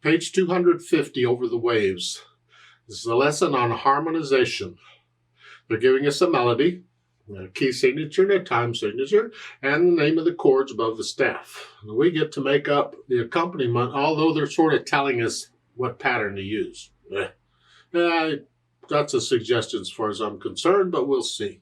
Page 250 over the waves. This is a lesson on harmonization. They're giving us a melody, a key signature and a time signature, and the name of the chords above the staff. And we get to make up the accompaniment, although they're sort of telling us what pattern to use. That's a suggestion as far as I'm concerned, but we'll see.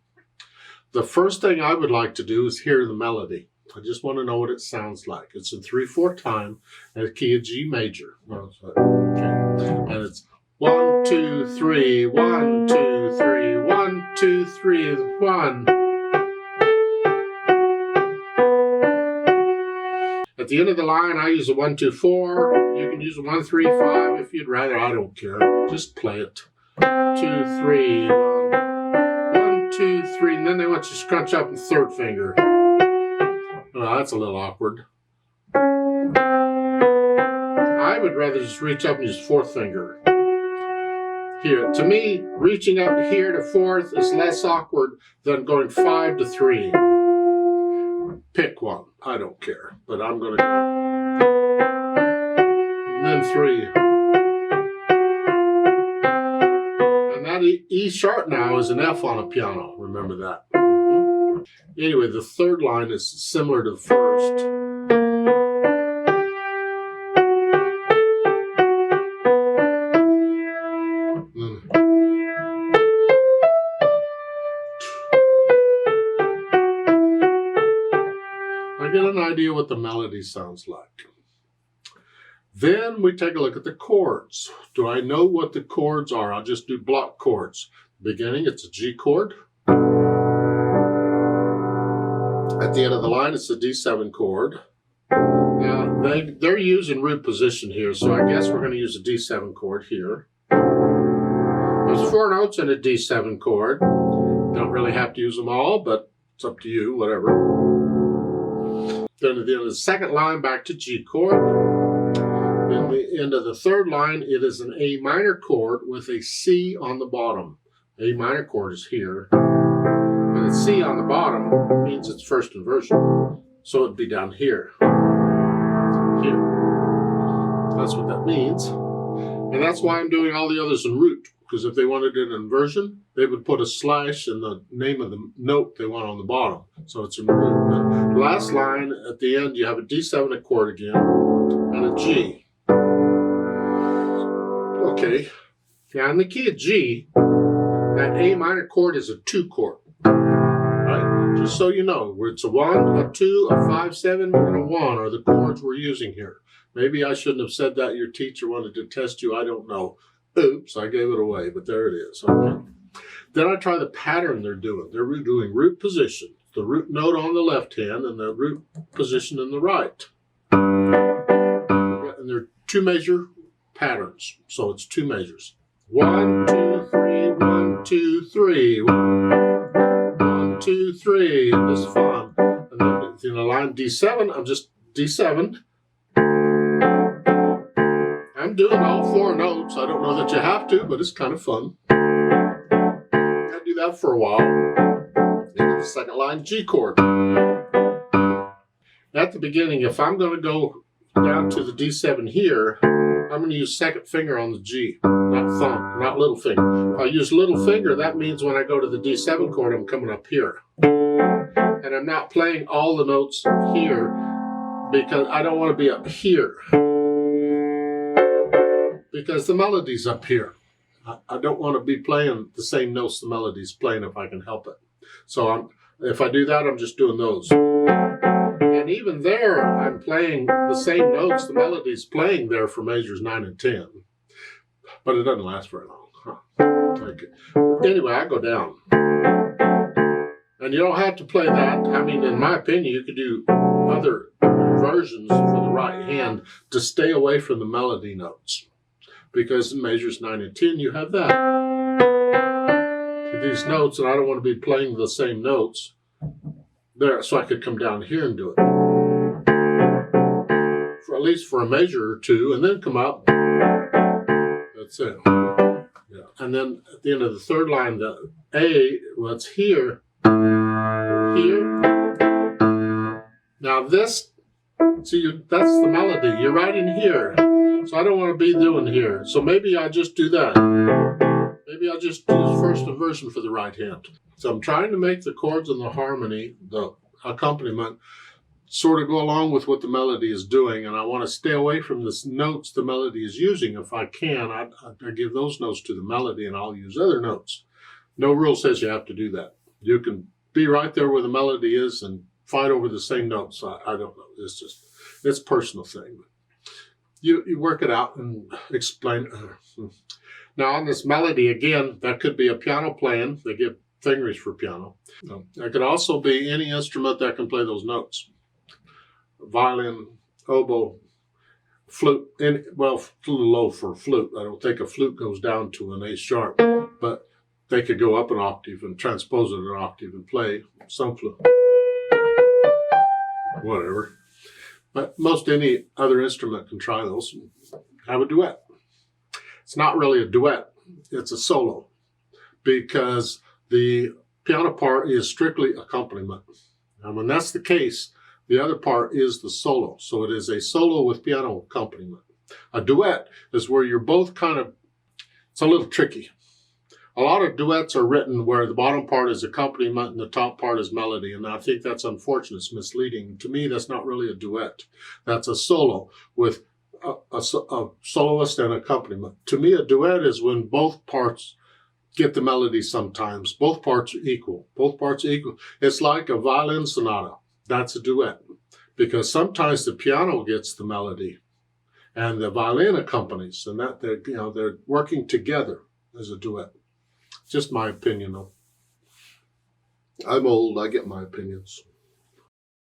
The first thing I would like to do is hear the melody. I just want to know what it sounds like. It's in 3/4 time and a key of G major. Okay. And it's 1, 2, 3, 1, 2, 3, 1, 2, 3, 1. At the end of the line, I use a 1, 2, 4. You can use a 1, 3, 5 if you'd rather. I don't care. Just play it. 2, 3, 1, 2, 3, and then they want you to scrunch up the third finger. Oh, that's a little awkward. I would rather just reach up and use fourth finger. Here, to me, reaching up here to fourth is less awkward than going 5 to 3. Pick one. I don't care, but I'm going to go. And then 3. And that E sharp now is an F on a piano. Remember that. Anyway, the third line is similar to the first. I get an idea what the melody sounds like. Then we take a look at the chords. Do I know what the chords are? I'll just do block chords. Beginning, it's a G chord. At the end of the line, it's a D7 chord. Now, they're using root position here, so I guess we're going to use a D7 chord here. There's 4 notes in a D7 chord. Don't really have to use them all, but it's up to you, whatever. Then at the end of the second line, back to G chord. In the end of the third line, it is an A minor chord with a C on the bottom. A minor chord is here. But a C on the bottom means it's first inversion. So it'd be down here. Here. That's what that means. And that's why I'm doing all the others in root. Because if they wanted an inversion, they would put a slash in the name of the note they want on the bottom. So it's in root. The last line, at the end, you have a D7 chord again and a G. Okay. Now in the key of G, that A minor chord is a 2 chord. Right? Just so you know, where it's a 1, a 2, a 5, 7, and a 1 are the chords we're using here. Maybe I shouldn't have said that. Your teacher wanted to test you. I don't know. Oops, I gave it away, but there it is. Okay. Then I try the pattern they're doing. They're doing root position, the root note on the left hand and the root position in the right. And they're 2 measure patterns, so it's 2 measures. 1, 2, 3, 1, 2, 3. 1, 2, 3. It's fun. And then in the line D7, I'm just D7. I'm doing all 4 notes. I don't know that you have to, but it's kind of fun. I do that for a while. Into the second line, G chord. At the beginning, if I'm going to go down to the D7 here, I'm going to use second finger on the G, not thumb, not little finger. If I use little finger, that means when I go to the D7 chord, I'm coming up here. And I'm not playing all the notes here because I don't want to be up here. Because the melody's up here. I don't want to be playing the same notes the melody's playing if I can help it. So if I do that, I'm just doing those. And even there, I'm playing the same notes the melody's playing there for measures 9 and 10. But it doesn't last very long. Okay. Anyway, I go down. And you don't have to play that. I mean, in my opinion, you could do other versions for the right hand to stay away from the melody notes. Because in measures 9 and 10, you have that. These notes, and I don't want to be playing the same notes there, so I could come down here and do it. For at least for a measure or 2, and then come up. That's it. Yeah. And then at the end of the third line, the A, well, it's here. Here. Now this, see, that's the melody. You're right in here. So I don't want to be doing here. So maybe I just do that. Maybe I'll just do the first inversion for the right hand. So I'm trying to make the chords and the harmony, the accompaniment, sort of go along with what the melody is doing, and I want to stay away from the notes the melody is using. If I can, I give those notes to the melody, and I'll use other notes. No rule says you have to do that. You can be right there where the melody is and fight over the same notes. I don't know. It's a personal thing. You work it out and explain. Now on this melody, again, that could be a piano playing. They give fingerings for piano. That could also be any instrument that can play those notes. Violin, oboe, flute, well, a little low for a flute. I don't think a flute goes down to an A sharp, but they could go up an octave and transpose it an octave and play some flute. Whatever. But most any other instrument can try those and have a duet. It's not really a duet, it's a solo, because the piano part is strictly accompaniment. And when that's the case, the other part is the solo. So it is a solo with piano accompaniment. A duet is where you're both kind of, it's a little tricky. A lot of duets are written where the bottom part is accompaniment and the top part is melody. And I think that's unfortunate. It's misleading. To me, that's not really a duet. That's a solo with a soloist and accompaniment. To me, a duet is when both parts get the melody sometimes. Both parts are equal. Both parts are equal. It's like a violin sonata. That's a duet, because sometimes the piano gets the melody and the violin accompanies, and that they're working together as a duet. Just my opinion, though. I'm old, I get my opinions.